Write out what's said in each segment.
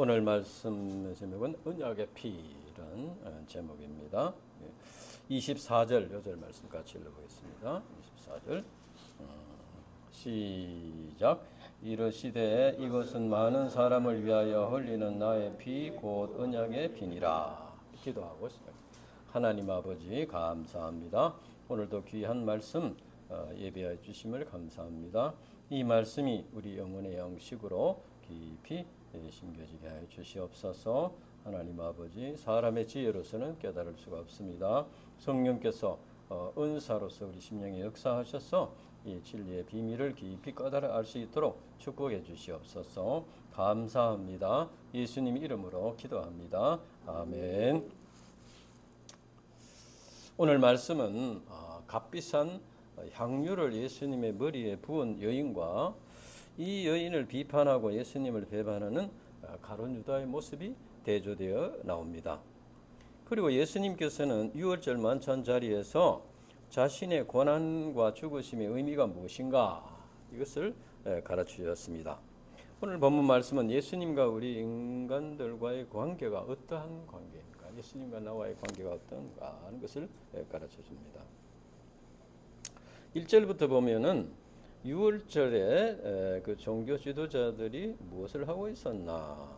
오늘 말씀 제목은 언약의 피라는 제목입니다. 24절 요절 말씀 같이 읽어보겠습니다. 24절 시작. 이르시되 이것은 많은 사람을 위하여 흘리는 나의 피 곧 언약의 피니라. 기도하고 시작. 하나님 아버지 감사합니다. 오늘도 귀한 말씀 예배해 주심을 감사합니다. 이 말씀이 우리 영혼의 양식으로 깊이 심겨지게 하여 주시옵소서. 하나님 아버지, 사람의 지혜로서는 깨달을 수가 없습니다. 성령께서 은사로서 우리 심령에 역사하셔서 이 진리의 비밀을 깊이 깨달아 알 수 있도록 축복해 주시옵소서. 감사합니다. 예수님 이름으로 기도합니다. 아멘. 오늘 말씀은 값비싼 향유를 예수님의 머리에 부은 여인과 이 여인을 비판하고 예수님을 배반하는 가룟 유다의 모습이 대조되어 나옵니다. 그리고 예수님께서는 유월절 만찬 자리에서 자신의 고난과 죽으심의 의미가 무엇인가 이것을 가르치셨습니다. 오늘 본문 말씀은 예수님과 우리 인간들과의 관계가 어떠한 관계입니까? 예수님과 나와의 관계가 어떤가 하는 것을 가르쳐 줍니다. 1절부터 보면은 6월절에 그 종교 지도자들이 무엇을 하고 있었나?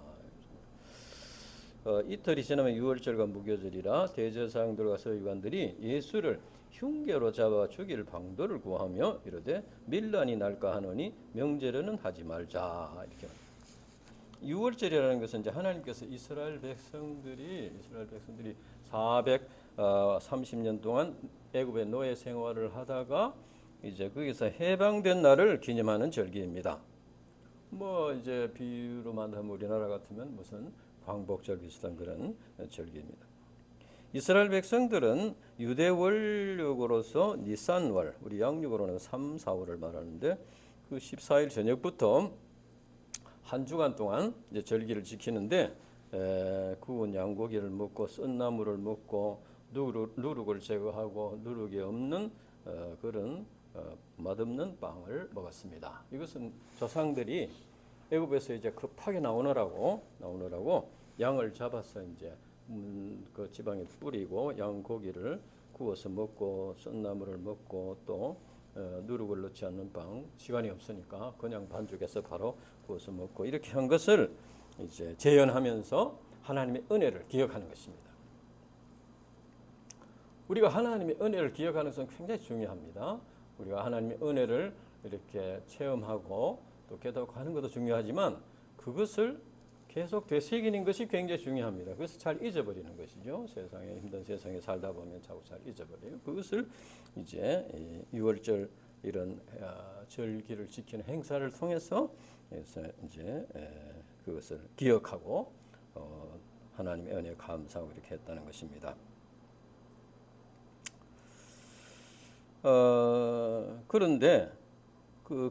이틀이 지나면 6월절과 무교절이라 대제사장들과 서기관들이 예수를 흉계로 잡아 죽일 방도를 구하며 이르되 밀란이 날까 하노니 명제로는 하지 말자 이렇게. 6월절이라는 것은 이제 하나님께서 이스라엘 백성들이 430년 동안 애굽의 노예 생활을 하다가 이제 거기서 해방된 날을 기념하는 절기입니다. 뭐 이제 비유로 만하면 우리나라 같으면 무슨 광복절 비슷한 그런 절기입니다. 이스라엘 백성들은 유대 월력으로서 니산월, 우리 양력으로는 3, 4월을 말하는데 그 14일 저녁부터 한 주간 동안 이제 절기를 지키는데 구운 양고기를 먹고 썬나물을 먹고 누룩을 제거하고 누룩이 없는 그런 맛없는 빵을 먹었습니다. 이것은 조상들이 애굽에서 이제 급하게 나오느라고 양을 잡아서 이제 그 지방에 뿌리고 양고기를 구워서 먹고 썬나물을 먹고 또 누룩을 넣지 않는 빵, 시간이 없으니까 그냥 반죽해서 바로 구워서 먹고 이렇게 한 것을 이제 재현하면서 하나님의 은혜를 기억하는 것입니다. 우리가 하나님의 은혜를 기억하는 것은 굉장히 중요합니다. 우리가 하나님의 은혜를 이렇게 체험하고 또 깨닫고 것도 중요하지만 그것을 계속 되새기는 것이 굉장히 중요합니다. 그것을 잘 잊어버리는 것이죠. 세상에 힘든 세상에 살다 보면 자꾸 잘 잊어버려요. 그것을 이제 6월절 이런 절기를 지키는 행사를 통해서 이제 그것을 기억하고 하나님의 은혜에 감사하고 이렇게 했다는 것입니다. 그런데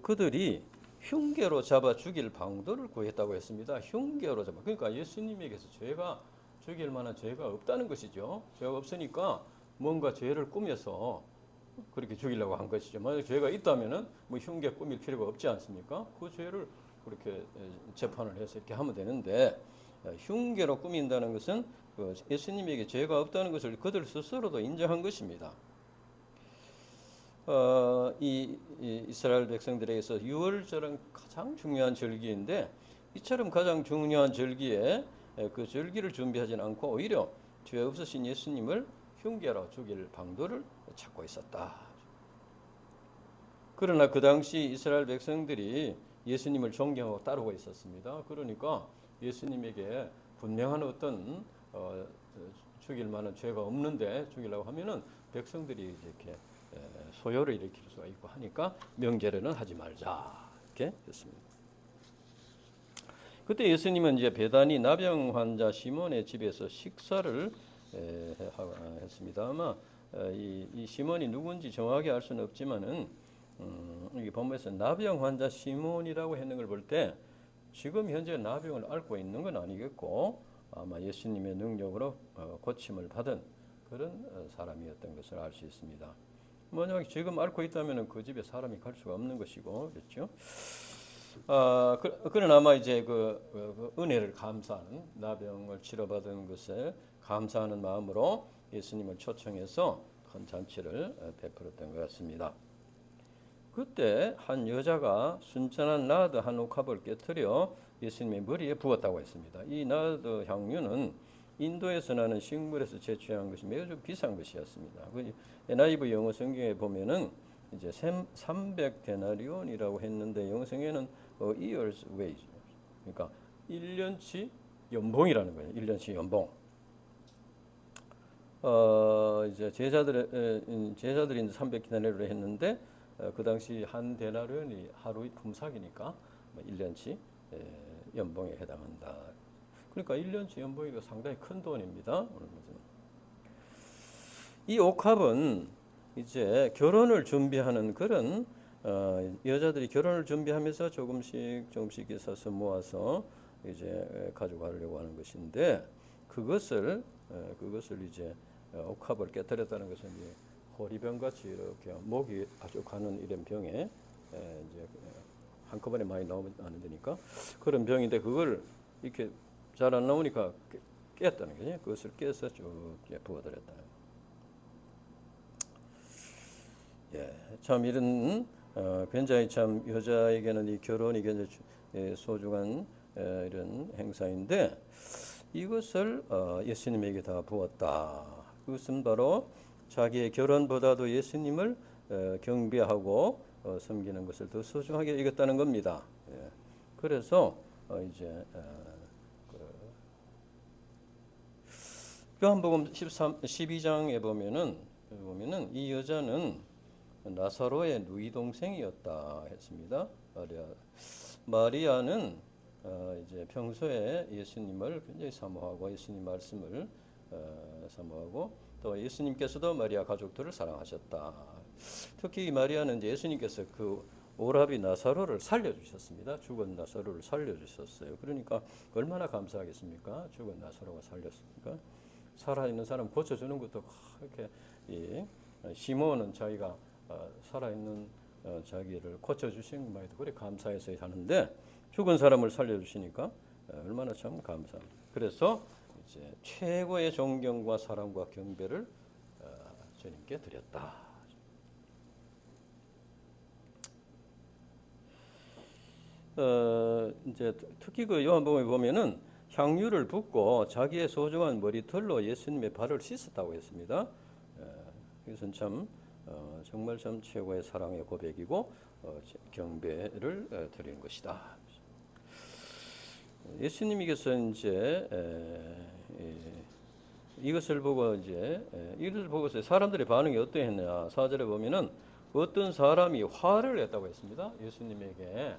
그들이 흉계로 잡아 죽일 방도를 구했다고 했습니다. 흉계로 잡아. 그러니까 예수님에게서 죄가 죽일 만한 죄가 없다는 것이죠. 죄가 없으니까 뭔가 죄를 꾸며서 그렇게 죽이려고 한 것이죠. 만약 죄가 있다면은 뭐 흉계 꾸밀 필요가 없지 않습니까? 그 죄를 그렇게 재판을 해서 이렇게 하면 되는데 흉계로 꾸민다는 것은 예수님에게 죄가 없다는 것을 그들 스스로도 인정한 것입니다. 이 이스라엘 백성들에게서 유월절은 가장 중요한 절기인데 이처럼 가장 중요한 절기에 그 절기를 준비하지는 않고 오히려 죄 없으신 예수님을 흉계로 죽일 방도를 찾고 있었다. 그러나 그 당시 이스라엘 백성들이 예수님을 존경하고 따르고 있었습니다. 그러니까 예수님에게 분명한 어떤 죽일 만한 죄가 없는데 죽이려고 하면은 백성들이 이렇게 소요를 일으킬 수가 있고 하니까 명제로는 하지 말자 이렇게 했습니다. 그때 예수님은 이제 베다니 나병 환자 시몬의 집에서 식사를 했습니다. 아마 이 시몬이 누군지 정확히 알 수는 없지만은 이 본문에서 나병 환자 시몬이라고 했는 걸 볼 때 지금 현재 나병을 앓고 있는 건 아니겠고 아마 예수님의 능력으로 고침을 받은 그런 사람이었던 것을 알 수 있습니다. 만약 지금 앓고 있다면 그 집에 사람이 갈 수가 없는 것이고 그렇죠. 그러나마 이제 그 은혜를 감사하는 나병을 치료받은 것에 감사하는 마음으로 예수님을 초청해서 큰 잔치를 베풀었던 것 같습니다. 그때 한 여자가 순천한 나드 한 옥합을 깨뜨려 예수님의 머리에 부었다고 했습니다. 이 나드 향유는 인도에서 나는 식물에서 채취한 것이 매우 비싼 것이었습니다. 그 NIV 영어 성경에 보면은 이제 300데나리온이라고 했는데 영어 성경에는 year's wage, 그러니까 1년치 연봉이라는 거예요. 1년치 연봉. 이제 제자들이 300데나리온을 했는데 그 당시 한 데나리온이 하루의 품삯이니까 1년치 연봉에 해당한다. 그러니까 1년치 연봉이 상당히 큰 돈입니다. 이 옥합은 이제 결혼을 준비하는 그런 여자들이 결혼을 준비하면서 조금씩 있어서 모아서 이제 가져가려고 하는 것인데 그것을 이제 옥합을 깨뜨렸다는 것은 이제 호리병 같이 이렇게 목이 아주 가는 이런 병에 이제 한꺼번에 많이 나오면 안 되니까 그런 병인데 그걸 이렇게 잘 안 나오니까 깼다는 거죠. 그것을 깨서 쭉 부어드렸다. 예, 참 이런 굉장히 참 여자에게는 이 결혼이 굉장히 소중한 이런 행사인데 이것을 예수님에게 다 부었다. 그것은 바로 자기의 결혼보다도 예수님을 경배하고 섬기는 것을 더 소중하게 여겼다는 겁니다. 예. 그래서 이제 요한복음 12장에 보면은 이 여자는 나사로의 누이 동생이었다 했습니다. 마리아는 이제 평소에 예수님을 굉장히 사모하고 예수님 말씀을 사모하고 또 예수님께서도 마리아 가족들을 사랑하셨다. 특히 마리아는 이제 예수님께서 그 오라비 나사로를 살려주셨습니다. 죽은 나사로를 살려주셨어요. 그러니까 얼마나 감사하겠습니까? 죽은 나사로가 살렸으니까. 살아있는 사람 고쳐주는 것도 이렇게 시몬은 자기가 살아있는 자기를 고쳐주신 것만 해도 그래 감사해서 하는데 죽은 사람을 살려주시니까 얼마나 참 감사합니다. 그래서 이제 최고의 존경과 사랑과 경배를 주님께 드렸다. 이제 특히 그 요한복음에 보면은 향유를 붓고 자기의 소중한 머리털로 예수님의 발을 씻었다고 했습니다. 이것은 참 정말 참 최고의 사랑의 고백이고 경배를 드리는 것이다. 예수님께서 이제 이것을 보고서 사람들의 반응이 어떠했냐? 4절에 보면은 어떤 사람이 화를 냈다고 했습니다. 예수님에게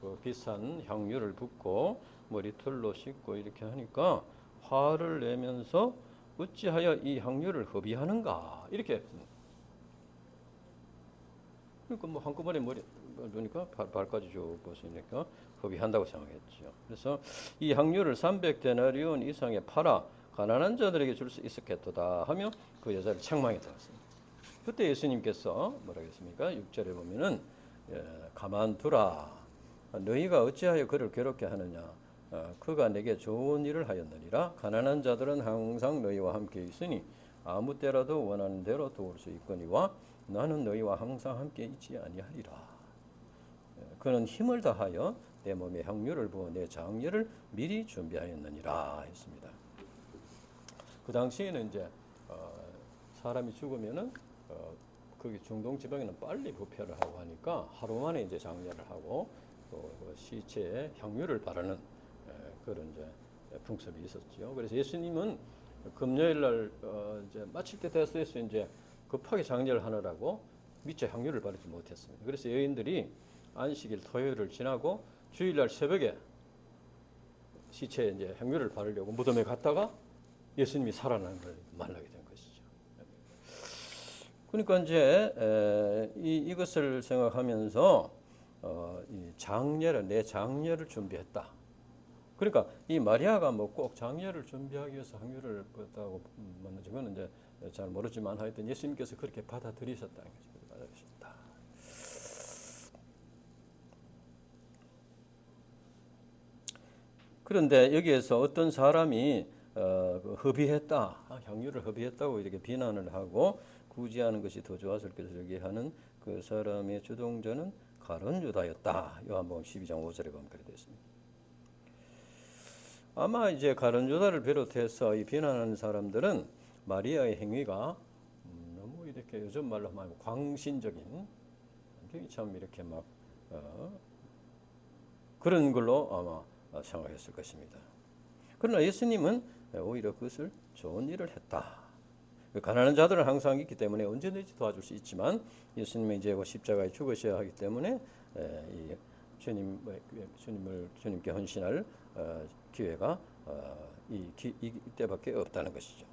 그 비싼 향유를 붓고 머리털로 씻고 이렇게 하니까 화를 내면서 어찌하여 이 향유를 허비하는가 이렇게. 그러니까 뭐 한꺼번에 머리 보니까 발까지 쭉 벗으니까 허비한다고 생각했죠. 그래서 이 향유를 300데나리온 이상에 팔아 가난한 자들에게 줄 수 있었겠도다 하며 그 여자를 책망에 들었습니다. 그때 예수님께서 뭐라 했습니까? 6절에 보면은 가만두라. 너희가 어찌하여 그를 괴롭게 하느냐? 그가 내게 좋은 일을 하였느니라. 가난한 자들은 항상 너희와 함께 있으니 아무 때라도 원하는 대로 도울 수 있거니와 나는 너희와 항상 함께 있지 아니하리라. 그는 힘을 다하여 내 몸에 향유를 부어 내 장례를 미리 준비하였느니라 했습니다. 그 당시에는 이제 사람이 죽으면은 거기 중동 지방에는 빨리 부패를 하고 하니까 하루 만에 이제 장례를 하고 또 시체에 향유를 바르는 그런 이제 풍습이 있었죠. 그래서 예수님은 금요일 날 이제 마칠 때 됐어서 이제 급하게 장례를 하느라고 미처 향유를 바르지 못했습니다. 그래서 여인들이 안식일 토요일을 지나고 주일날 새벽에 시체에 이제 향유를 바르려고 무덤에 갔다가 예수님이 살아나는 걸 만나게 된 것이죠. 그러니까 이제 이것을 생각하면서 내 장례를 준비했다. 그러니까 이 마리아가 뭐 꼭 장례를 준비하기 위해서 향유를 뿌렸다고 맞는지 그건 이제 잘 모르지만 하여튼 예수님께서 그렇게 받아들이셨다는 거죠. 받아들이셨다. 그런데 여기에서 어떤 사람이 허비했다, 향유를 허비했다고 이렇게 비난을 하고 굳이 하는 것이 더 좋았을 것을 얘기하는 그 사람의 주동자는 가룟 유다였다. 요한복음 12장 5절에 보면 그렇게 되어 있습니다. 아마 이제 가룟 유다를 비롯해서 이 비난하는 사람들은 마리아의 행위가 너무 이렇게 요즘 말로 하면 광신적인, 굉장히 참 이렇게 막 그런 걸로 아마 생각했을 것입니다. 그러나 예수님은 오히려 그것을 좋은 일을 했다. 가난한 자들은 항상 있기 때문에 언제든지 도와줄 수 있지만 예수님은 이제 십자가에 죽으셔야 하기 때문에 이 주님께 헌신할 기회가 이때밖에 없다는 것이죠.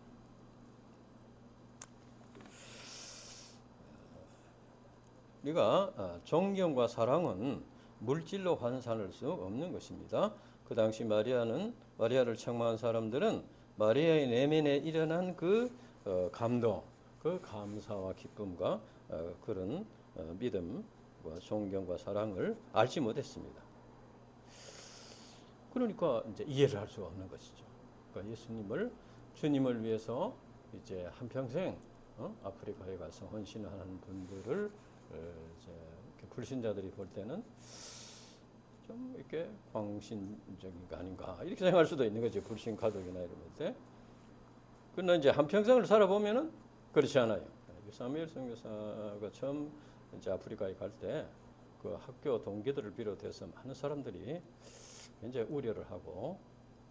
우리가 존경과 사랑은 물질로 환산할 수 없는 것입니다. 그 당시 마리아를 책망한 사람들은 마리아의 내면에 일어난 그 감동, 그 감사와 기쁨과 그런 믿음과 존경과 사랑을 알지 못했습니다. 그러니까 이제 이해를 할 수가 없는 것이죠. 그러니까 주님을 위해서 이제 한평생 아프리카에 가서 헌신하는 분들을 이제 불신자들이 볼 때는 좀 이렇게 광신적인 거 아닌가 이렇게 생각할 수도 있는 거죠. 불신 가족이나 이럴 때. 그러나 이제 한평생을 살아보면은 그렇지 않아요. 사무엘 선교사가 처음 이제 아프리카에 갈 때 그 학교 동기들을 비롯해서 많은 사람들이 굉장히 우려를 하고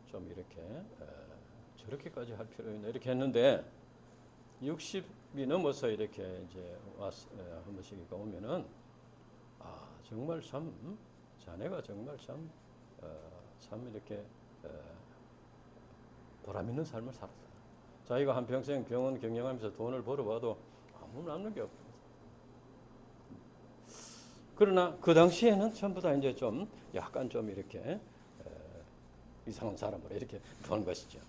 좀 이렇게 저렇게까지 할 필요 있나 이렇게 했는데 60이 넘어서 이렇게 이제 한 번씩 오면은 정말 참 자네가 정말 참 이렇게 보람 있는 삶을 살았다. 자기가 한평생 병원 경영하면서 돈을 벌어봐도 아무 남는 게 없다. 그러나 그 당시에는 전부 다 이제 좀 약간 좀 이렇게 이상한 사람으로 이렇게 보는 것이죠.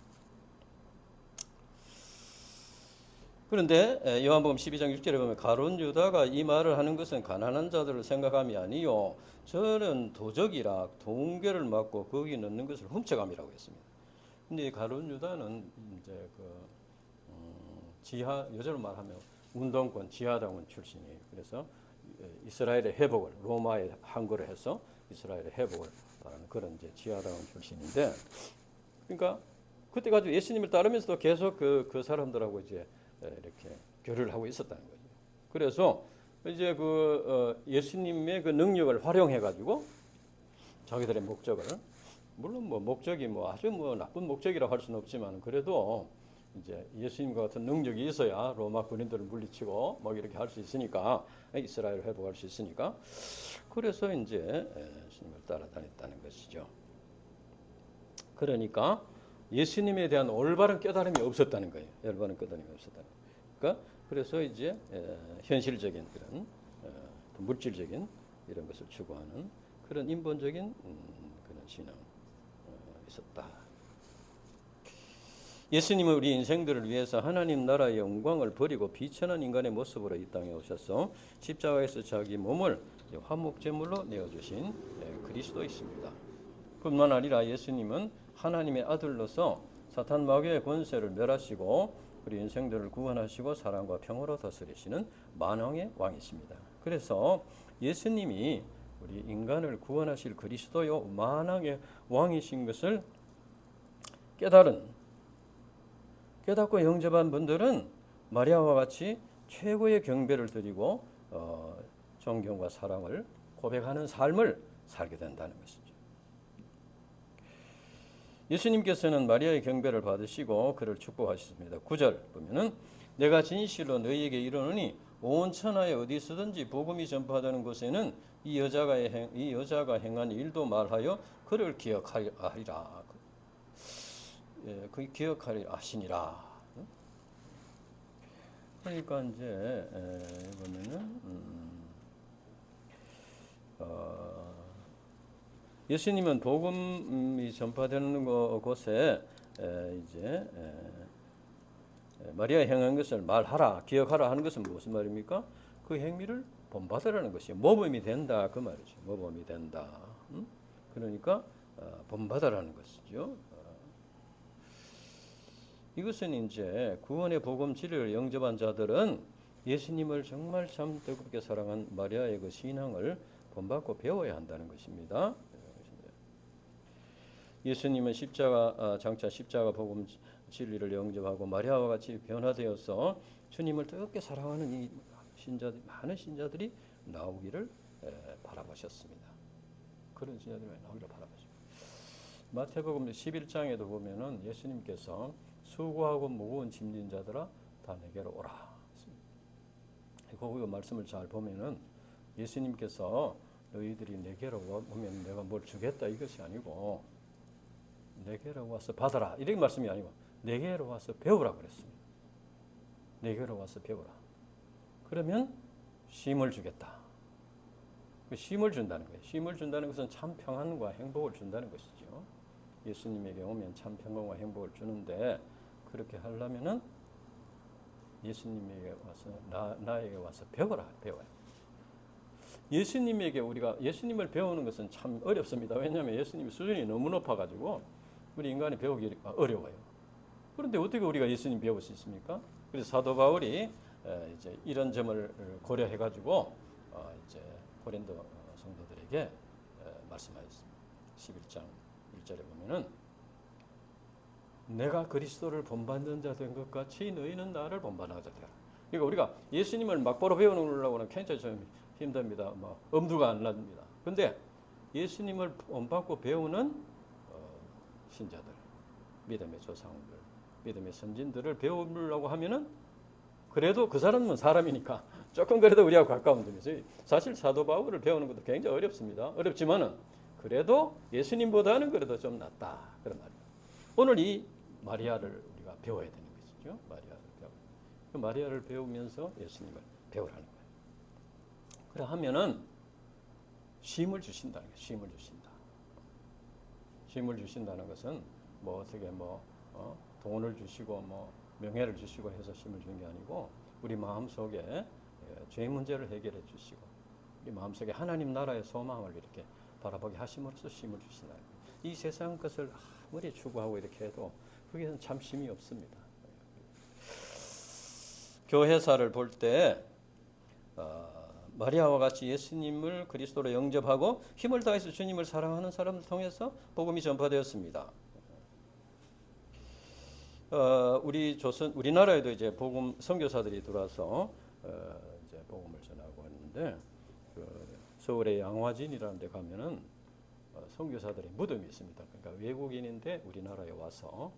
그런데 요한복음 12장 6절에 보면 가룟 유다가 이 말을 하는 것은 가난한 자들을 생각함이 아니요 저는 도적이라 동계를 맞고 거기 넣는 것을 훔쳐감이라고 했습니다. 근데 가룟 유다는 이제 여자로 말하면 운동권 지하당원 출신이에요. 그래서 이스라엘의 회복을 로마의 항거를 해서 이스라엘의 회복을 말하는 그런 이제 지하당원 출신인데, 그러니까 그때 가지고 예수님을 따르면서도 계속 그 사람들하고 이제 이렇게 교류를 하고 있었다는 거죠. 그래서 이제 예수님의 그 능력을 활용해 가지고 자기들의 목적을, 물론 목적이 아주 나쁜 목적이라고 할 수는 없지만 그래도 이제 예수님과 같은 능력이 있어야 로마 군인들을 물리치고 이렇게 할 수 있으니까, 이스라엘을 회복할 수 있으니까, 그래서 이제 예수님을 따라다녔다는 것이죠. 그러니까 예수님에 대한 올바른 깨달음이 없었다는 거예요. 올바른 깨달음이 없었다는 거예요. 그러니까 그래서 이제 현실적인 그런 물질적인 이런 것을 추구하는 그런 인본적인 그런 신앙 있었다. 예수님은 우리 인생들을 위해서 하나님 나라의 영광을 버리고 비천한 인간의 모습으로 이 땅에 오셔서 십자가에서 자기 몸을 화목제물로 내어주신 그리스도이십니다. 뿐만 아니라 예수님은 하나님의 아들로서 사탄 마귀의 권세를 멸하시고 우리 인생들을 구원하시고 사랑과 평화로 다스리시는 만왕의 왕이십니다. 그래서 예수님이 우리 인간을 구원하실 그리스도요 만왕의 왕이신 것을 깨닫고 영접한 분들은 마리아와 같이 최고의 경배를 드리고 존경과 사랑을 고백하는 삶을 살게 된다는 것이죠. 예수님께서는 마리아의 경배를 받으시고 그를 축복하셨습니다. 9절 보면은 내가 진실로 너희에게 이르노니 온 천하에 어디서든지 복음이 전파되는 곳에는 이 여자가 행한 일도 말하여 그를 기억하리라. 그 기억하리 아시니라. 그러니까 이제 보면은 예수님은 복음이 전파되는 곳에 이제 마리아 행한 것을 말하라, 기억하라 하는 것은 무슨 말입니까? 그 행위를 본받으라는 것이에요. 모범이 된다 그 말이죠. 모범이 된다. 그러니까 본받아라는 것이죠. 이것은 이제 구원의 복음 진리를 영접한 자들은 예수님을 정말 참 뜨겁게 사랑한 마리아의 그 신앙을 본받고 배워야 한다는 것입니다. 예수님은 장차 십자가 복음 진리를 영접하고 마리아와 같이 변화되어서 주님을 뜨겁게 사랑하는 이 많은 신자들이 나오기를 바라보셨습니다. 그런 신자들이 나오기를 바라보십니다. 마태복음 11장에도 보면은 예수님께서 수고하고 무거운 짐진 자들아 다 내게로 오라. 그 말씀을 잘 보면은 예수님께서 너희들이 내게로 오면 내가 뭘 주겠다 이것이 아니고 내게로 와서 받아라 이런 말씀이 아니고 내게로 와서 배우라 그랬습니다. 내게로 와서 배우라. 그러면 쉼을 주겠다. 쉼을 준다는 거예요. 쉼을 준다는 것은 참 평안과 행복을 준다는 것이죠. 예수님에게 오면 참 평안과 행복을 주는데 그렇게 하려면은 예수님에게 와서 나에게 와서 배워라. 예수님에게 우리가 예수님을 배우는 것은 참 어렵습니다. 왜냐하면 예수님의 수준이 너무 높아가지고 우리 인간이 배우기 어려워요. 그런데 어떻게 우리가 예수님 배울 수 있습니까? 그래서 사도 바울이 이제 이런 점을 고려해가지고 이제 고린도 성도들에게 말씀하였습니다. 11장 1절에 보면은 내가 그리스도를 본받는 자 된 것 같이 너희는 나를 본받는 자 되라. 그러니까 우리가 예수님을 막바로 배우려고는 굉장히 좀 힘듭니다. 엄두가 안 납니다. 그런데 예수님을 본받고 배우는 신자들, 믿음의 조상들, 믿음의 선진들을 배우려고 하면은 그래도 그 사람은 사람이니까 조금 그래도 우리하고 가까운 점이죠. 사실 사도 바울을 배우는 것도 굉장히 어렵습니다. 어렵지만은 그래도 예수님보다는 그래도 좀 낫다 그런 말이에요. 오늘 이 마리아를 우리가 배워야 되는 것이죠. 그 마리아를 배우면서 예수님을 배우라는 거예요. 그래 하면은 쉼을 주신다는 거예요. 쉼을 주신다. 쉼을 주신다는 것은 뭐 어떻게 돈을 주시고 명예를 주시고 해서 쉼을 주는 게 아니고 우리 마음속에 죄 문제를 해결해 주시고 우리 마음속에 하나님 나라의 소망을 이렇게 바라보게 하심으로써 쉼을 주신다. 이 세상 것을 아무리 추구하고 이렇게 해도 그게 참 쉼이 없습니다. 교회사를 볼 때 마리아와 같이 예수님을 그리스도로 영접하고 힘을 다해서 주님을 사랑하는 사람을 통해서 복음이 전파되었습니다. 우리나라에도 이제 복음 선교사들이 들어와서 이제 복음을 전하고 있는데 서울의 양화진이라는 데 가면은 선교사들의 무덤이 있습니다. 그러니까 외국인인데 우리나라에 와서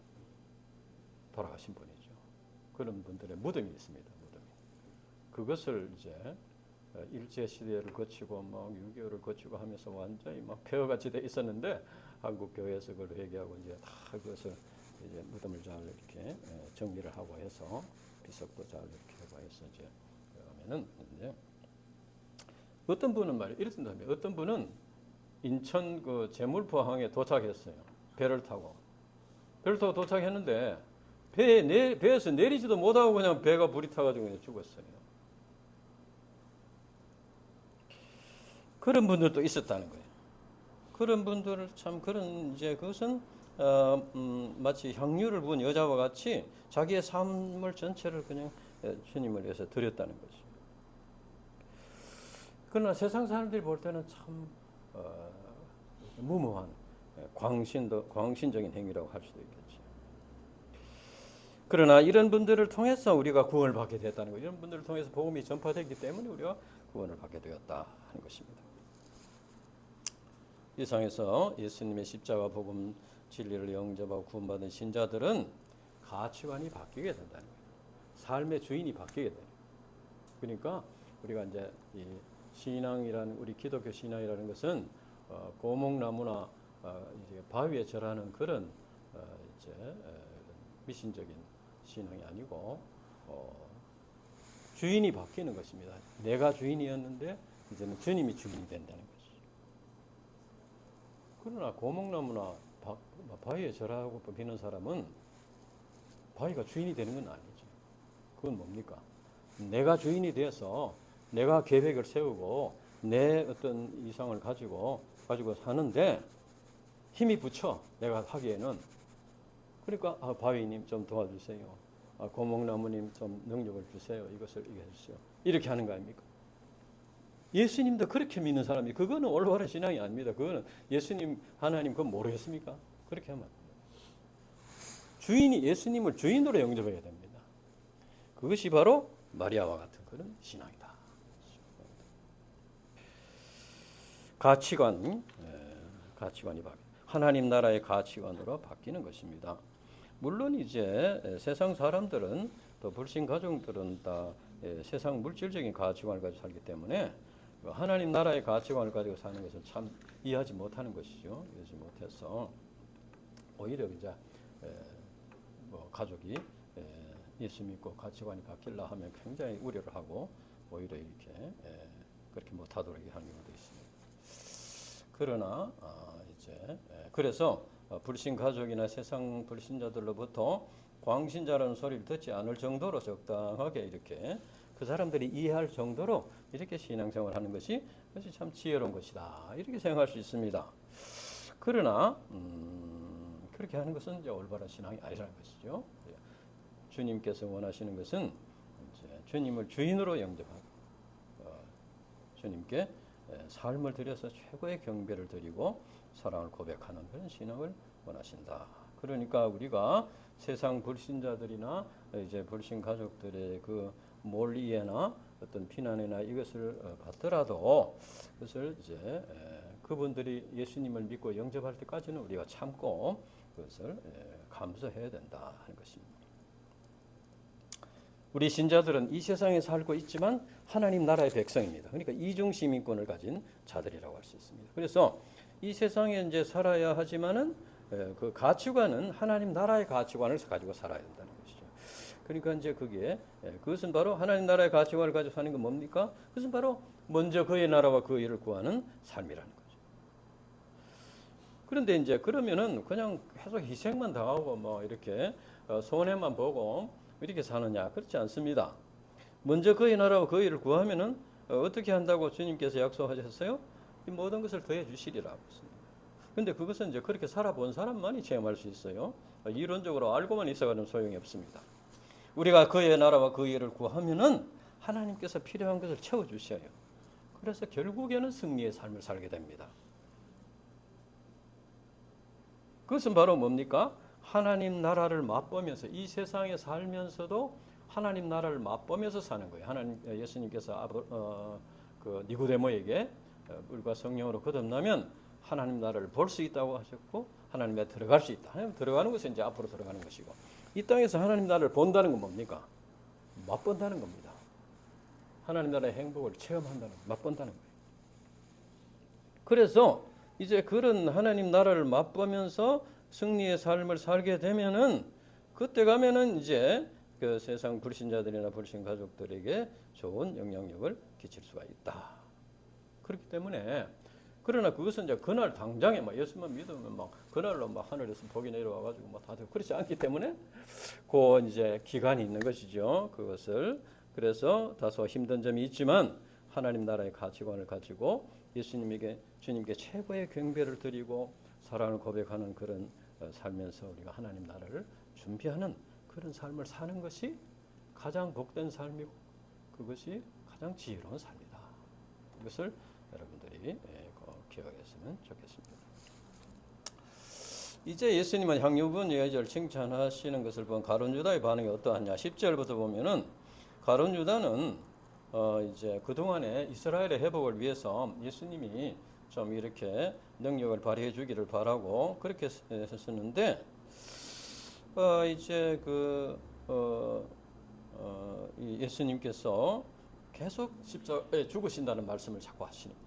돌아가신 분이죠. 그런 분들의 무덤이 있습니다. 그것을 이제 일제 시대를 거치고 6.25를 거치고 하면서 완전히 폐허같이 돼 있었는데 한국 교회에서 그걸 회개하고 이제 다 그것을 이제 무덤을 잘 이렇게 정리를 하고 해서 비석도 잘 이렇게 하고 해서 이제 그러면은 이제 어떤 분은 말이에요. 이랬던다면 어떤 분은 인천 그 제물포항에 도착했어요. 배를 타고 도착했는데 배에서 내리지도 못하고 그냥 배가 불이 타가지고 그냥 죽었어요. 그런 분들도 있었다는 거예요. 그런 분들 참 그런 이제 그것은 마치 향유를 부은 여자와 같이 자기의 삶을 전체를 그냥 주님을 위해서 드렸다는 거죠. 그러나 세상 사람들이 볼 때는 참 무모한 광신적인 행위라고 할 수도 있겠죠. 그러나 이런 분들을 통해서 우리가 구원을 받게 됐다는 거예요. 이런 분들을 통해서 복음이 전파되기 때문에 우리가 구원을 받게 되었다 하는 것입니다. 이 상에서 예수님의 십자가 복음 진리를 영접하고 구원받은 신자들은 가치관이 바뀌게 된다는 거예요. 삶의 주인이 바뀌게 돼요. 그러니까 우리가 이제 이 신앙이라는 우리 기독교 신앙이라는 것은 고목나무나 이제 바위에 절하는 그런 이제 미신적인 신앙이 아니고 주인이 바뀌는 것입니다. 내가 주인이었는데 이제는 주님이 주인이 된다는 거죠. 그러나 고목나무나 바위에 절하고 비는 사람은 바위가 주인이 되는 건 아니죠. 그건 뭡니까? 내가 주인이 되어서 내가 계획을 세우고 내 어떤 이상을 가지고 사는데 힘이 붙여 내가 하기에는. 그러니까 바위님 좀 도와주세요. 고목나무님 좀 능력을 주세요. 이것을 이게 해주세요. 이렇게 하는 거 아닙니까? 예수님도 그렇게 믿는 사람이 그거는 올바른 신앙이 아닙니다. 그거는 예수님 하나님 그거 모르겠습니까? 그렇게 하면 주인이 예수님을 주인으로 영접해야 됩니다. 그것이 바로 마리아와 같은 그런 신앙이다. 가치관이 하나님 나라의 가치관으로 바뀌는 것입니다. 물론 이제 세상 사람들은 또 불신 가정들은 다 세상 물질적인 가치관을 가지고 살기 때문에 하나님 나라의 가치관을 가지고 사는 것은 참 이해하지 못하는 것이죠. 이해하지 못해서 오히려 이제 뭐 가족이 예수 믿고 가치관이 바뀌려 하면 굉장히 우려를 하고 오히려 이렇게 그렇게 못하도록 하는 경우도 있습니다. 그러나 이제 그래서 불신 가족이나 세상 불신자들로부터 광신자라는 소리를 듣지 않을 정도로 적당하게 이렇게 그 사람들이 이해할 정도로 이렇게 신앙생활을 하는 것이 참 지혜로운 것이다. 이렇게 생각할 수 있습니다. 그러나 그렇게 하는 것은 이제 올바른 신앙이 아니라는 것이죠. 주님께서 원하시는 것은 이제 주님을 주인으로 영접하고 주님께 삶을 들여서 최고의 경배를 드리고 사랑을 고백하는 그런 신앙을 원하신다. 그러니까 우리가 세상 불신자들이나 이제 불신 가족들의 그 몰이해나 어떤 비난이나 이것을 받더라도 그것을 이제 그분들이 예수님을 믿고 영접할 때까지는 우리가 참고 그것을 감수해야 된다 하는 것입니다. 우리 신자들은 이 세상에 살고 있지만 하나님 나라의 백성입니다. 그러니까 이중 시민권을 가진 자들이라고 할 수 있습니다. 그래서 이 세상에 이제 살아야 하지만은 그 가치관은 하나님 나라의 가치관을 가지고 살아야 된다는 것이죠. 그러니까 이제 그것은 바로 하나님 나라의 가치관을 가지고 사는 건 뭡니까? 그것은 바로 먼저 그의 나라와 그 일을 구하는 삶이라는 거죠. 그런데 이제 그러면은 그냥 계속 희생만 당하고 뭐 이렇게 손해만 보고 이렇게 사느냐? 그렇지 않습니다. 먼저 그의 나라와 그 일을 구하면은 어떻게 한다고 주님께서 약속하셨어요? 이 모든 것을 더해 주시리라고 했습니다. 근데 그것은 이제 그렇게 살아본 사람만이 체험할 수 있어요. 이론적으로 알고만 있어가는 소용이 없습니다. 우리가 그의 나라와 그 일을 구하면은 하나님께서 필요한 것을 채워 주셔요. 그래서 결국에는 승리의 삶을 살게 됩니다. 그것은 바로 뭡니까? 하나님 나라를 맛보면서 이 세상에 살면서도 하나님 나라를 맛보면서 사는 거예요. 예수님께서 그 니고데모에게 물과 성령으로 거듭나면 하나님 나라를 볼 수 있다고 하셨고 하나님에 들어갈 수 있다. 하나님 들어가는 것은 이제 앞으로 들어가는 것이고 이 땅에서 하나님 나라를 본다는 건 뭡니까? 맛본다는 겁니다. 하나님 나라의 행복을 체험한다는 것, 맛본다는 거예요. 그래서 이제 그런 하나님 나라를 맛보면서 승리의 삶을 살게 되면은 그때 가면은 이제 그 세상 불신자들이나 불신 가족들에게 좋은 영향력을 끼칠 수가 있다. 그렇기 때문에 그러나 그것은 이제 그날 당장에 막 예수만 믿으면 막 그날로 막 하늘에서 복이 내려와 가지고 막 다들 그렇지 않기 때문에 그 이제 기간이 있는 것이죠. 그것을 그래서 다소 힘든 점이 있지만 하나님 나라의 가치관을 가지고 주님께 최고의 경배를 드리고 사랑을 고백하는 그런 살면서 우리가 하나님 나라를 준비하는 그런 삶을 사는 것이 가장 복된 삶이고 그것이 가장 지혜로운 삶이다. 이것을 여러분들이 기억했으면 좋겠습니다. 이제 예수님은 향유분 예절 칭찬하시는 것을 본 가룟 유다의 반응이 어떠하냐? 10절부터 보면은 가룟 유다는 이제 그동안에 이스라엘의 회복을 위해서 예수님이 좀 이렇게 능력을 발휘해 주기를 바라고 그렇게 했었는데 이제 이 예수님께서 계속 십자가에 죽으신다는 말씀을 자꾸 하시는 거예요.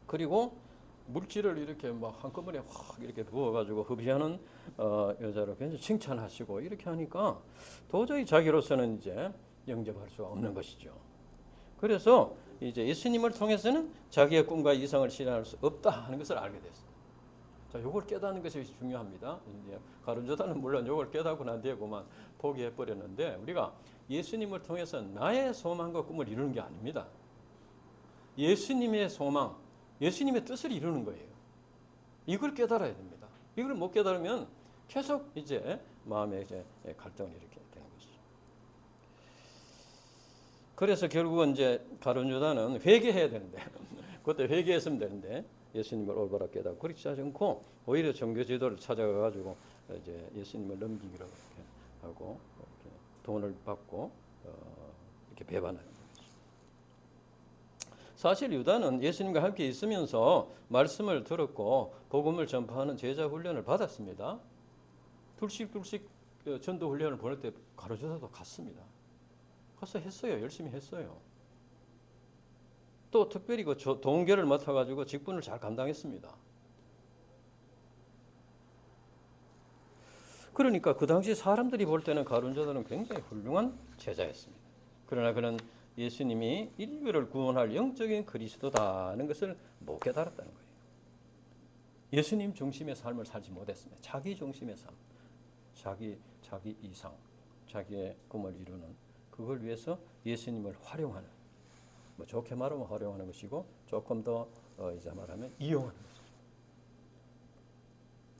그리고 물질을 이렇게 막 한꺼번에 확 이렇게 부어가지고 흡입하는 여자를 굉장히 칭찬하시고 이렇게 하니까 도저히 자기로서는 이제 영접할 수가 없는 것이죠. 그래서 이제 예수님을 통해서는 자기의 꿈과 이상을 실현할 수 없다 하는 것을 알게 됐어요. 자, 이걸 깨닫는 것이 중요합니다. 이제 가룟 유다는 물론 이걸 깨닫고 난 뒤에 그만 포기해 버렸는데 우리가 예수님을 통해서 나의 소망과 꿈을 이루는 게 아닙니다. 예수님의 소망, 예수님의 뜻을 이루는 거예요. 이걸 깨달아야 됩니다. 이걸 못 깨달으면 계속 이제 마음에 이제 갈등을 이렇게 되는 것이죠. 그래서 결국은 이제 가룟 유다는 회개해야 되는데 그때 회개했으면 되는데 예수님을 올바로 깨닫고 그렇게 하지 않고 오히려 종교 지도를 찾아가 가지고 이제 예수님을 넘기기로 이렇게 하고 이렇게 돈을 받고 이렇게 배반하는 거죠. 사실 유다는 예수님과 함께 있으면서 말씀을 들었고 복음을 전파하는 제자 훈련을 받았습니다. 둘씩 전도 훈련을 보낼 때 가룟유다도 갔습니다. 가서 했어요. 열심히 했어요. 또 특별히 그 동계를 맡아가지고 직분을 잘 감당했습니다. 그러니까 그 당시 사람들이 볼 때는 가룟유다는 굉장히 훌륭한 제자였습니다. 그러나 그는 예수님이 인류를 구원할 영적인 그리스도다는 것을 못 깨달았다는 거예요. 예수님 중심의 삶을 살지 못했습니다. 자기 중심의 삶, 자기 이상, 자기의 꿈을 이루는 그걸 위해서 예수님을 활용하는, 뭐 좋게 말하면 활용하는 것이고 조금 더 이제 말하면 이용하는 것이죠.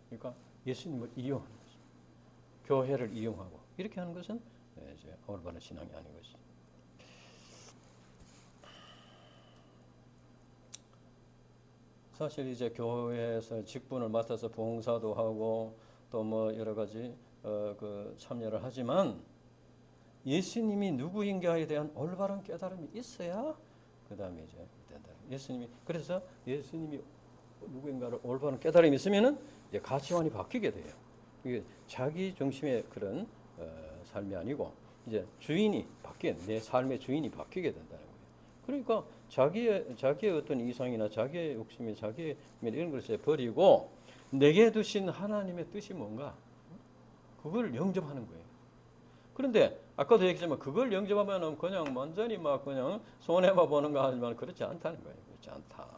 그러니까 예수님을 이용하는 것이죠. 교회를 이용하고 이렇게 하는 것은 이제 올바른 신앙이 아닌 것이죠. 사실 이제 교회에서 직분을 맡아서 봉사도 하고 또 뭐 여러 가지 그 참여를 하지만 예수님이 누구인가에 대한 올바른 깨달음이 있어야 그 다음에 이제 된다. 그래서 예수님이 누구인가를 올바른 깨달음이 있으면은 이제 가치관이 바뀌게 돼요. 이게 자기 중심의 그런 삶이 아니고 이제 주인이 내 삶의 주인이 바뀌게 된다는 거예요. 그러니까 자기의 어떤 이상이나 자기의 욕심이 자기의 이런 것을 버리고 내게 두신 하나님의 뜻이 뭔가 그걸 영접하는 거예요. 그런데 아까도 얘기했지만 그걸 영접하면은 그냥 완전히 막 그냥 손해만 보는 거 하지만 그렇지 않다는 거예요. 그렇지 않다.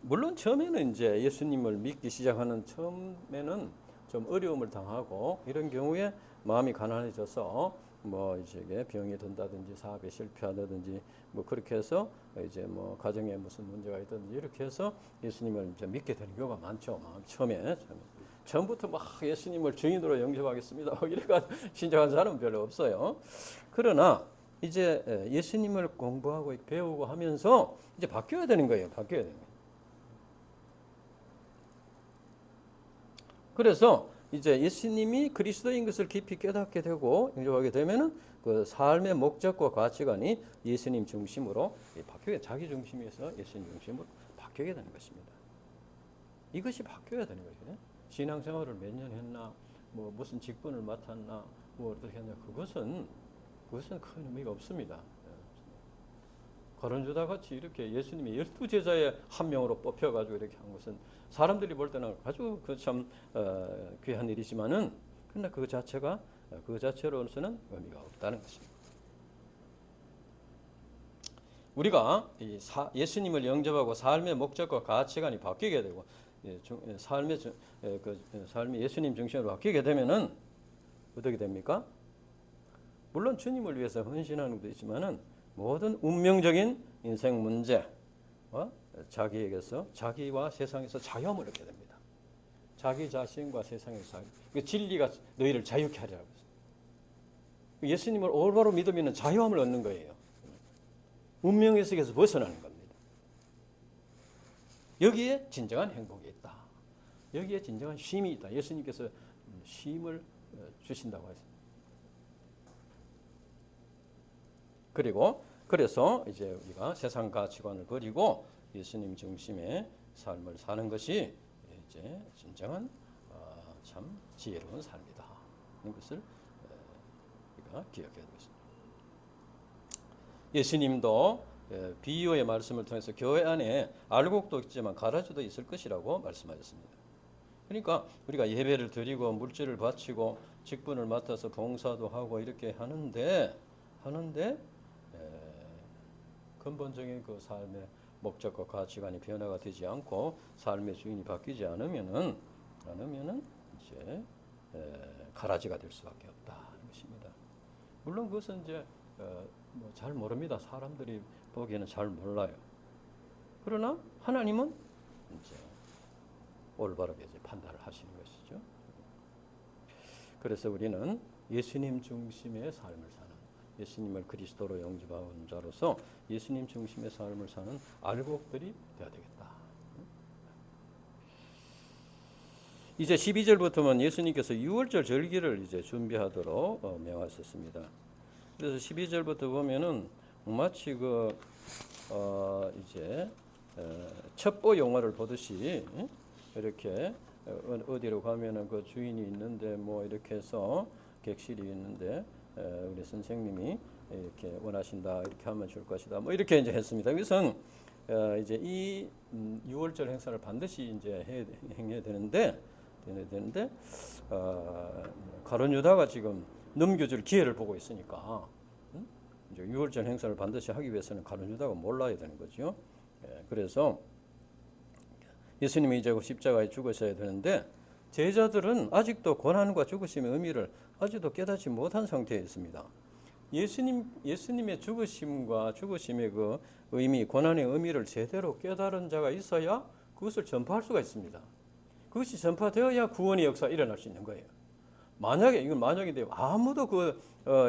물론 처음에는 이제 예수님을 믿기 시작하는 처음에는 좀 어려움을 당하고 이런 경우에 마음이 가난해져서 뭐 이제 병이 든다든지 사업에 실패하다든지 뭐 그렇게 해서 이제 뭐 가정에 무슨 문제가 있다든지 이렇게 해서 예수님을 이제 믿게 되는 경우가 많죠. 처음부터 막 예수님을 주인으로 영접하겠습니다. 이래가 신청한 사람은 별로 없어요. 그러나 이제 예수님을 공부하고 배우고 하면서 이제 바뀌어야 되는 거예요. 바뀌어야 되는 거예요. 그래서 이제 예수님이 그리스도인 것을 깊이 깨닫게 되고 영접하게 되면은 그 삶의 목적과 가치관이 예수님 중심으로 바뀌게 자기 중심에서 예수님 중심으로 바뀌게 되는 것입니다. 이것이 바뀌어야 되는 거죠. 신앙생활을 몇 년 했나, 뭐 무슨 직분을 맡았나, 뭐 어떻게 했나 그것은 큰 의미가 없습니다. 가룟유다 같이 이렇게 예수님이 12제자의 한 명으로 뽑혀가지고 이렇게 한 것은 사람들이 볼 때는 아주 그 참 귀한 일이지만은 그러나 그 자체로서는 의미가 없다는 것입니다. 우리가 예수님을 영접하고 삶의 목적과 가치관이 바뀌게 되고 삶이 예수님 중심으로 바뀌게 되면은 어떻게 됩니까? 물론 주님을 위해서 헌신하는 것도 있지만은 모든 운명적인 인생 문제와 자기에게서 자기와 세상에서 자유함을 얻게 됩니다. 자기 자신과 세상에서 진리가 너희를 자유케 하리라고 했습니다. 예수님을 올바로 믿으면 자유함을 얻는 거예요. 운명의 세계에서 벗어나는 겁니다. 여기에 진정한 행복이 있다. 여기에 진정한 쉼이 있다. 예수님께서 쉼을 주신다고 했습니다. 그래서 이제 우리가 세상 가치관을 버리고 예수님 중심의 삶을 사는 것이 이제 진정한 참 지혜로운 삶이다. 이런 것을 우리가 기억해야 되겠습니다. 예수님도 비유의 말씀을 통해서 교회 안에 알곡도 있지만 가라지도 있을 것이라고 말씀하셨습니다. 그러니까 우리가 예배를 드리고 물질을 바치고 직분을 맡아서 봉사도 하고 이렇게 하는데 근본적인 그 삶의 목적과 가치관이 변화가 되지 않고 삶의 주인이 바뀌지 않으면은 이제 가라지가 될 수밖에 없다는 것입니다. 물론 그것은 이제 뭐 잘 모릅니다. 사람들이 보기에는 잘 몰라요. 그러나 하나님은 이제 올바르게 이제 판단을 하시는 것이죠. 그래서 우리는 예수님 중심의 삶을 사는, 예수님을 그리스도로 영접한 자로서 예수님 중심의 삶을 사는 알곡들이 되어야 되겠다. 이제 12절부터는 예수님께서 유월절 절기를 이제 준비하도록 명하셨습니다. 그래서 12절부터 보면은 마치 이제 첩보 영화를 보듯이 이렇게 어디로 가면은 그 주인이 있는데 뭐 이렇게 해서 객실이 있는데 우리 선생님이 이렇게 원하신다 이렇게 하면 줄 것이다 뭐 이렇게 이제 했습니다. 그래서 이제 이 유월절 행사를 반드시 이제 행해야 되는데 가룟 유다가 지금 넘겨줄 기회를 보고 있으니까 이제 유월절 행사를 반드시 하기 위해서는 가룟 유다가 몰라야 되는 거죠. 그래서 예수님이 이제 십자가에 죽으셔야 되는데 제자들은 아직도 고난과 죽으심의 의미를 아직도 깨닫지 못한 상태에 있습니다. 예수님의 죽으심과 죽으심의 그 의미, 고난의 의미를 제대로 깨달은 자가 있어야 그것을 전파할 수가 있습니다. 그것이 전파되어야 구원의 역사가 일어날 수 있는 거예요. 만약에 이건 만약인데 아무도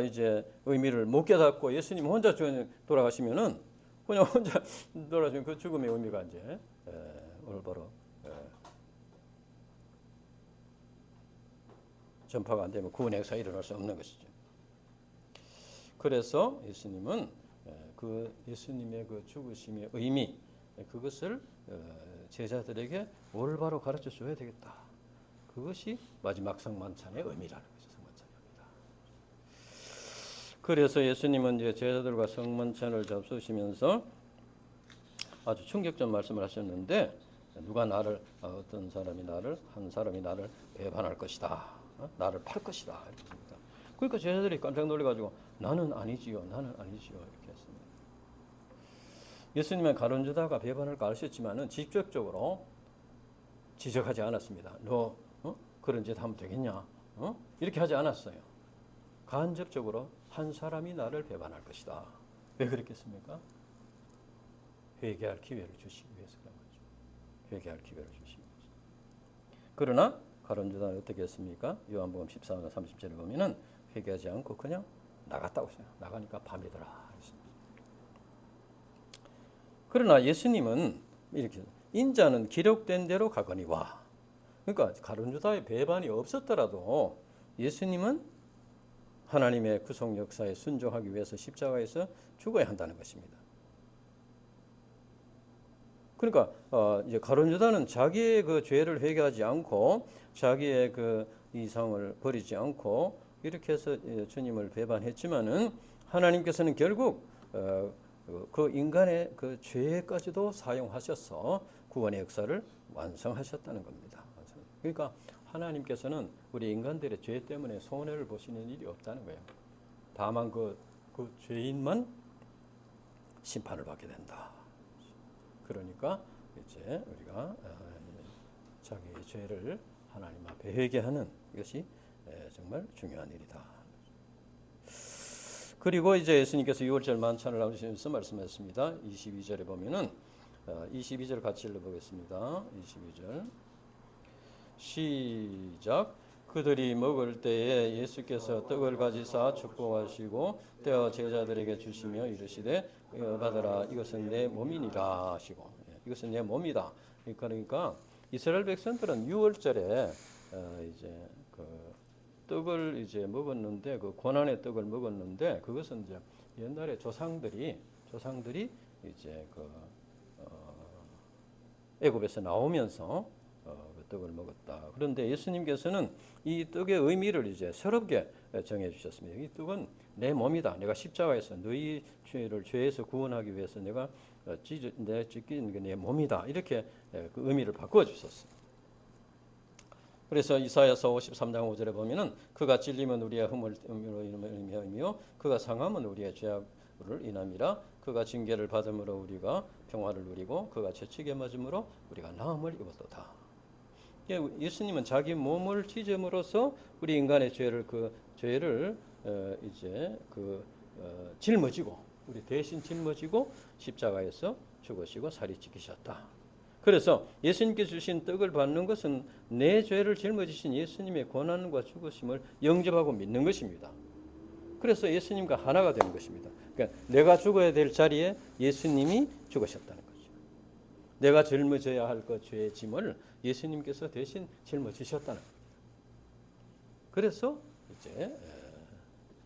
이제 의미를 못 깨닫고 예수님 혼자 돌아가시면은 그냥 혼자 돌아가시면 그 죽음의 의미가 이제 올바로 전파가 안 되면 구원의 역사가 일어날 수 없는 것이죠. 그래서 예수님은 그 예수님의 그 죽으심의 의미 그것을 제자들에게 올바로 가르쳐 줘야 되겠다. 그것이 마지막 성만찬의 의미라는 것이죠. 성만찬의 의미다. 그래서 예수님은 이제 제자들과 성만찬을 잡수시면서 아주 충격적 말씀을 하셨는데 누가 나를 어떤 사람이 나를 한 사람이 나를 배반할 것이다. 나를 팔 것이다. 이렇습니다. 그러니까 제자들이 깜짝 놀래가지고 나는 아니지요. 나는 아니지요. 이렇게 했습니다. 예수님은 가룟 유다가 배반을 가르쳤지만은 직접적으로 지적하지 않았습니다. 너 그런 짓 하면 되겠냐? 이렇게 하지 않았어요. 간접적으로 한 사람이 나를 배반할 것이다. 왜 그랬겠습니까? 회개할 기회를 주시기 위해서 그런 거죠. 회개할 기회를 주시기 위해서. 그러나 가룟 유다는 어떻게 했습니까? 요한복음 14장 30절에 보면은 회개하지 않고 그냥 나갔다고 했어요. 나가니까 밤이더라. 그러나 예수님은 이렇게 인자는 기록된 대로 가거니와 그러니까 가룟 유다의 배반이 없었더라도 예수님은 하나님의 구속 역사에 순종하기 위해서 십자가에서 죽어야 한다는 것입니다. 그러니까 이제 가룟 유다는 자기의 그 죄를 회개하지 않고 자기의 그 이상을 버리지 않고 이렇게 해서 주님을 배반했지만은 하나님께서는 결국 그 인간의 그 죄까지도 사용하셔서 구원의 역사를 완성하셨다는 겁니다. 그러니까 하나님께서는 우리 인간들의 죄 때문에 손해를 보시는 일이 없다는 거예요. 다만 그 죄인만 심판을 받게 된다. 그러니까 이제 우리가 자기의 죄를 하나님 앞에 회개하는 것이 정말 중요한 일이다. 그리고 이제 예수님께서 유월절 만찬을 하시면서 말씀하셨습니다. 22절에 보면은 22절 같이 읽어보겠습니다. 22절 시작. 그들이 먹을 때에 예수께서 떡을 가지사 축복하시고 떼어 제자들에게 주시며 이르시되 받으라 이것은 내 몸이니라 하시고 이것은 내 몸이다. 그러니까 이스라엘 백성들은 유월절에 이제 그 떡을 이제 먹었는데 그 고난의 떡을 먹었는데 그것은 이제 옛날에 조상들이 이제 애굽에서 나오면서 그 떡을 먹었다. 그런데 예수님께서는 이 떡의 의미를 이제 새롭게 정해 주셨습니다. 이 떡은 내 몸이다. 내가 십자가에서 너희 죄를 죄에서 구원하기 위해서 내가 내 찢긴 내 몸이다. 이렇게 그 의미를 바꿔 주셨어요. 그래서 이사야서 53장 5절에 보면은 그가 찔림은 우리의 허물로 인하여 그가 상함은 우리의 죄악을 인함이라 그가 징계를 받음으로 우리가 평화를 누리고 그가 채찍에 맞음으로 우리가 나음을 입었도다. 예수님은 자기 몸을 찢음으로써 우리 인간의 죄를 이제 짊어지고 우리 대신 짊어지고 십자가에서 죽으시고 살이 찢기셨다. 그래서 예수님께 주신 떡을 받는 것은 내 죄를 짊어지신 예수님의 고난과 죽으심을 영접하고 믿는 것입니다. 그래서 예수님과 하나가 되는 것입니다. 그러니까 내가 죽어야 될 자리에 예수님이 죽으셨다는 거죠. 내가 짊어져야 할 그 죄의 짐을 예수님께서 대신 짊어지셨다는 거예요. 그래서 이제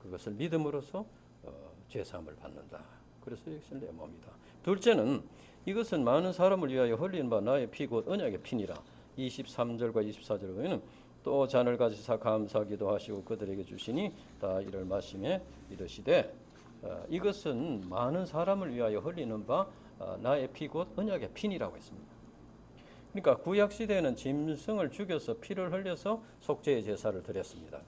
그것을 믿음으로써 죄사함을 받는다. 그래서 이것은 내 몸이다. 둘째는 이것은 많은 사람을 위하여 흘린 바 나의 피 곧 언약의 피니라. 23절과 24절에 보면 또 잔을 가지사 감사기도 하시고 그들에게 주시니 다 이를 마시매 이르시되 이것은 많은 사람을 위하여 흘리는 바 나의 피 곧 언약의 피니라고 했습니다. 그러니까 구약 시대에는 짐승을 죽여서 피를 흘려서 속죄의 제사를 드렸습니다.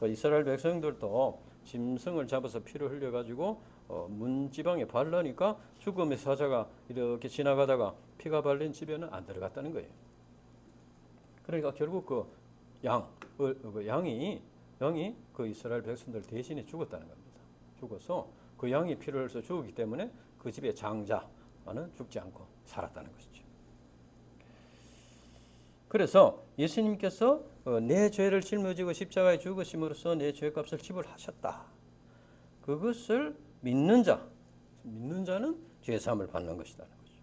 이스라엘 백성들도 짐승을 잡아서 피를 흘려가지고 문지방에 바르니까 죽음의 사자가 이렇게 지나가다가 피가 발린 집에는 안 들어갔다는 거예요. 그러니까 결국 그 양이 그 이스라엘 백성들 대신에 죽었다는 겁니다. 죽어서 그 양이 피를 흘려서 죽었기 때문에 그 집의 장자는 죽지 않고 살았다는 것이죠. 그래서 예수님께서 내 죄를 짊어지고 십자가에 죽으심으로써 내 죄값을 지불하셨다. 그것을 믿는 자는 죄사함을 받는 것이라는 거죠.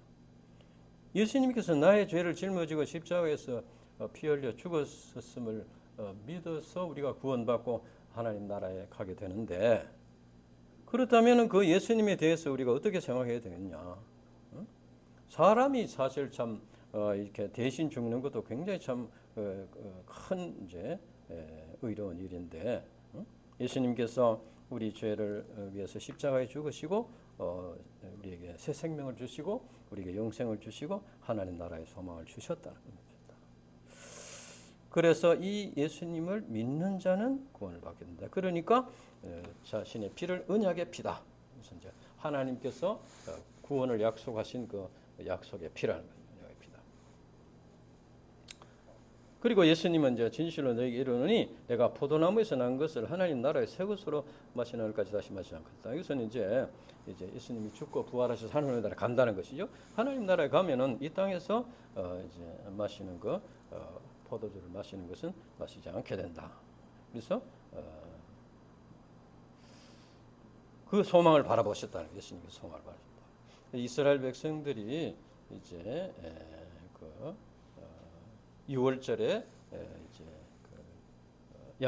예수님께서 나의 죄를 짊어지고 십자가에서 피 흘려 죽었음을 믿어서 우리가 구원받고 하나님 나라에 가게 되는데, 그렇다면 그 예수님에 대해서 우리가 어떻게 생각해야 되겠냐? 사람이 사실 참 이렇게 대신 죽는 것도 굉장히 참 큰 이제 의로운 일인데, 예수님께서 우리 죄를 위해서 십자가에 죽으시고 우리에게 새 생명을 주시고 우리에게 영생을 주시고 하나님 나라의 소망을 주셨다는 겁니다. 그래서 이 예수님을 믿는 자는 구원을 받게 된다. 그러니까 자신의 피를 언약의 피다. 그래서 이제 하나님께서 구원을 약속하신 그 약속의 피라는 거예요. 언약의 피다. 그리고 예수님은 이제 진실로 너에게 이르노니 내가 포도나무에서 난 것을 하나님 나라의 새 것으로 마시는 날까지 다시 마시지 않겠다. 이것은 이제 예수님이 죽고 부활하셔서 하나님 나라에 간다는 것이죠. 하나님 나라에 가면은 이 땅에서 이제 마시는 거 포도주를 마시는 것은 마시지 않게 된다. 그래서 그 소망을 바라보셨다는 예수님의 소망을 바라보셨다. 이스라엘 백성들이 이제 그 6월절에 이제 그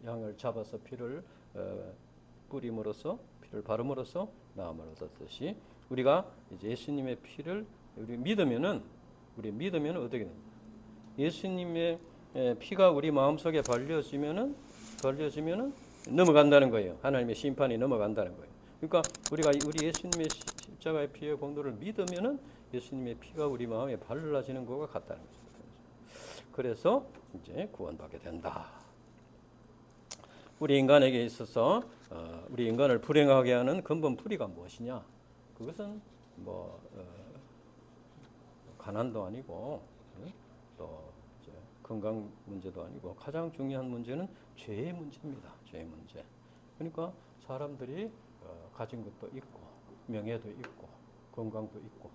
양을 잡아서 피를 뿌림으로써 피를 바름으로써 나음을 얻었듯이 우리가 이제 예수님의 피를 우리 믿으면은 어떻게 됩니까? 예수님의 피가 우리 마음속에 발려지면은 넘어간다는 거예요. 하나님의 심판이 넘어간다는 거예요. 그러니까 우리가 우리 예수님의 십자가의 피의 공로를 믿으면은 예수님의 피가 우리 마음에 발라지는 것과 같다는 거죠. 그래서 이제 구원받게 된다. 우리 인간에게 있어서 우리 인간을 불행하게 하는 근본 뿌리가 무엇이냐? 그것은 가난도 아니고 또 건강 문제도 아니고 가장 중요한 문제는 죄의 문제입니다. 죄의 문제. 그러니까 사람들이 가진 것도 있고 명예도 있고 건강도 있고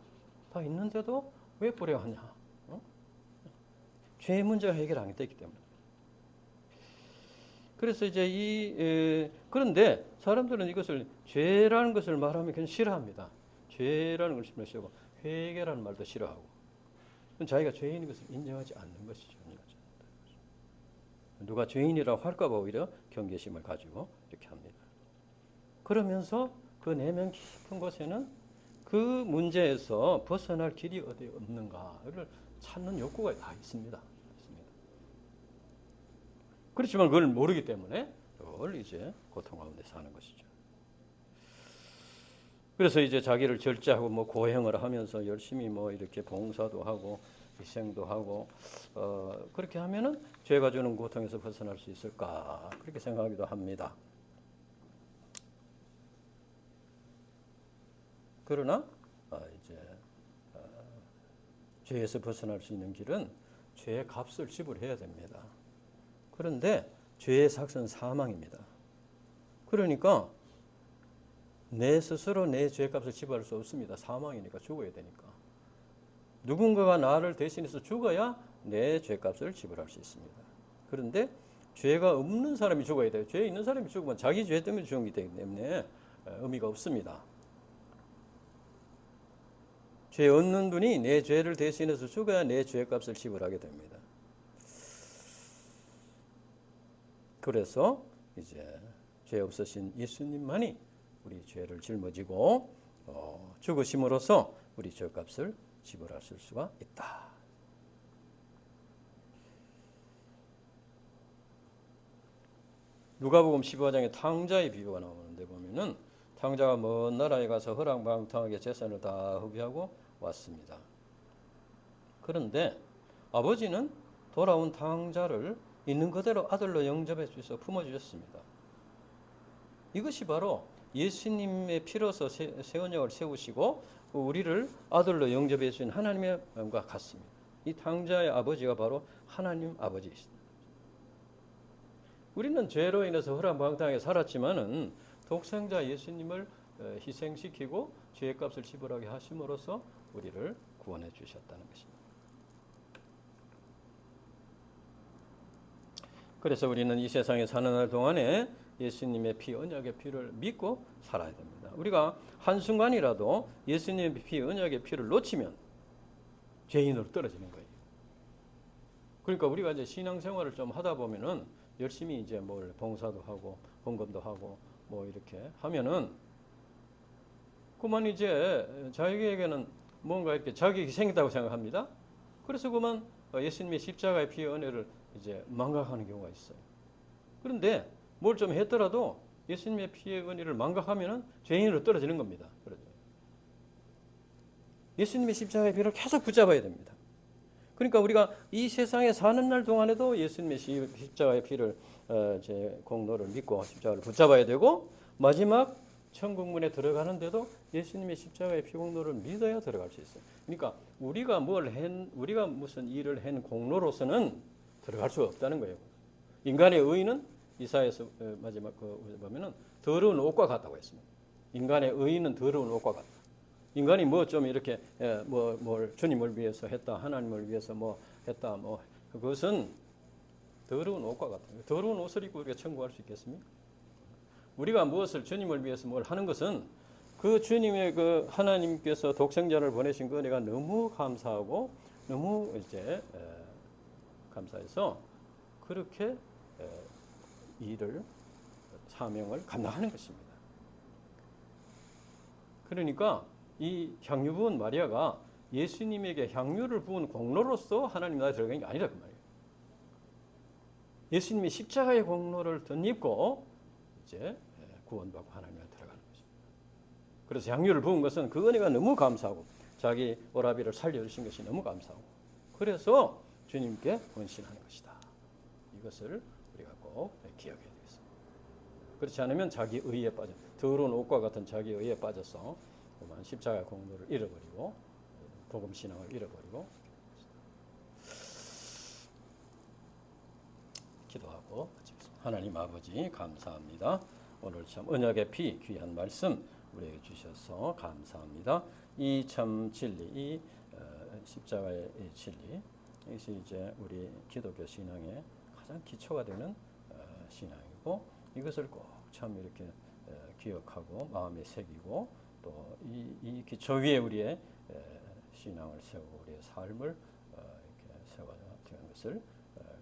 다 있는데도 왜 불행하냐? 죄의 문제가 해결 안 됐기 때문에. 그래서 이제 그런데 사람들은 이것을 죄라는 것을 말하면 그냥 싫어합니다. 죄라는 것을 싫어하고 회개라는 말도 싫어하고 자기가 죄인인 것을 인정하지 않는 것이죠. 누가 죄인이라고 할까 봐 오히려 경계심을 가지고 이렇게 합니다. 그러면서 그 내면 깊은 곳에는 그 문제에서 벗어날 길이 어디 없는가를 찾는 욕구가 다 있습니다. 그렇지만 그걸 모르기 때문에 그걸 이제 고통 가운데 사는 것이죠. 그래서 이제 자기를 절제하고 고행을 하면서 열심히 이렇게 봉사도 하고 희생도 하고 그렇게 하면은 죄가 주는 고통에서 벗어날 수 있을까 그렇게 생각하기도 합니다. 그러나 이제 죄에서 벗어날 수 있는 길은 죄의 값을 지불해야 됩니다. 그런데 죄의 삭은 사망입니다. 그러니까 내 스스로 내 죄값을 지불할 수 없습니다. 사망이니까 죽어야 되니까. 누군가가 나를 대신해서 죽어야 내 죄값을 지불할 수 있습니다. 그런데 죄가 없는 사람이 죽어야 돼요. 죄 있는 사람이 죽으면 자기 죄 때문에 죽은 기 때문에 의미가 없습니다. 죄 없는 분이 내 죄를 대신해서 죽어야 내 죄값을 지불하게 됩니다. 그래서 이제 죄 없으신 예수님만이 우리 죄를 짊어지고 죽으심으로써 우리 죄값을 지불하실 수가 있다. 누가복음 15장에 탕자의 비유가 나오는데 보면은 탕자가 먼 나라에 가서 허랑방탕하게 재산을 다 허비하고 왔습니다. 그런데 아버지는 돌아온 탕자를 있는 그대로 아들로 영접해 주셔서 품어주셨습니다. 이것이 바로 예수님의 피로서 새 언약을 세우시고 우리를 아들로 영접해 주신 하나님의 마음과 같습니다. 이 탕자의 아버지가 바로 하나님 아버지이십니다. 우리는 죄로 인해서 허랑방탕하게 살았지만은 독생자 예수님을 희생시키고 죄값을 지불하게 하심으로써 우리를 구원해 주셨다는 것입니다. 그래서 우리는 이 세상에 사는 날 동안에 예수님의 피, 언약의 피를 믿고 살아야 됩니다. 우리가 한순간이라도 예수님의 피, 언약의 피를 놓치면 죄인으로 떨어지는 거예요. 그러니까 우리가 이제 신앙생활을 좀 하다 보면은 열심히 이제 뭘 봉사도 하고 헌금도 하고 뭐 이렇게 하면은 그만 이제 자기에게는 뭔가 이렇게 자격이 생겼다고 생각합니다. 그래서 그만 예수님의 십자가의 피의 은혜를 이제 망각하는 경우가 있어요. 그런데 뭘 좀 했더라도 예수님의 피의 은혜를 망각하면은 죄인으로 떨어지는 겁니다. 그렇죠? 예수님의 십자가의 피를 계속 붙잡아야 됩니다. 그러니까 우리가 이 세상에 사는 날 동안에도 예수님의 십자가의 피를 제 공로를 믿고 십자가를 붙잡아야 되고 마지막 천국문에 들어가는데도 예수님의 십자가의 피 공로를 믿어야 들어갈 수 있어요. 그러니까 우리가 무슨 일을 한 공로로서는 들어갈 수가 없다는 거예요. 인간의 의는 이사야서 마지막 보면은 더러운 옷과 같다고 했습니다. 인간의 의는 더러운 옷과 같다. 인간이 뭐 좀 이렇게 뭘 주님을 위해서 했다, 하나님을 위해서 뭐 했다, 뭐 그것은 더러운 옷과 같아요. 더러운 옷을 입고 우리가 천국할 수 있겠습니까? 우리가 무엇을 주님을 위해서 뭘 하는 것은 그 주님의 그 하나님께서 독생자를 보내신 그 은혜가 너무 감사하고 너무 이제 감사해서 그렇게 일을 사명을 감당하는 것입니다. 그러니까 이 향유 부은 마리아가 예수님에게 향유를 부은 공로로서 하나님 나라에 들어간 게 아니라 그 말이에요. 예수님이 십자가의 공로를 덧입고 이제 구원받고 하나님 나라에 들어가는 것입니다. 그래서 향유를 부은 것은 그 은혜가 너무 감사하고 자기 오라비를 살려주신 것이 너무 감사하고 그래서 주님께 헌신하는 것이다. 이것을 우리가 꼭 기억해야 되겠습니다. 그렇지 않으면 자기 의에 빠져 더러운 옷과 같은 자기 의에 빠져서 그만 십자가의 공로를 잃어버리고 복음 신앙을 잃어버리고 기도하고 하나님 아버지 감사합니다. 오늘 참 언약의 피 귀한 말씀 우리에게 주셔서 감사합니다. 이 참 진리, 이 십자가의 진리 이것이 이제 우리 기독교 신앙의 가장 기초가 되는 신앙이고 이것을 꼭 참 이렇게 기억하고 마음에 새기고 또 이 기초 위에 우리의 신앙을 세우고 우리의 삶을 이렇게 세워야 되는 것을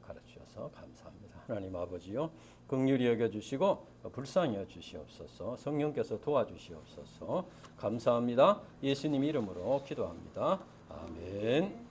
가르치셔서 감사합니다. 하나님 아버지요 긍휼히 여겨주시고 불쌍히 여주시옵소서. 성령께서 도와주시옵소서. 감사합니다. 예수님 이름으로 기도합니다. 아멘.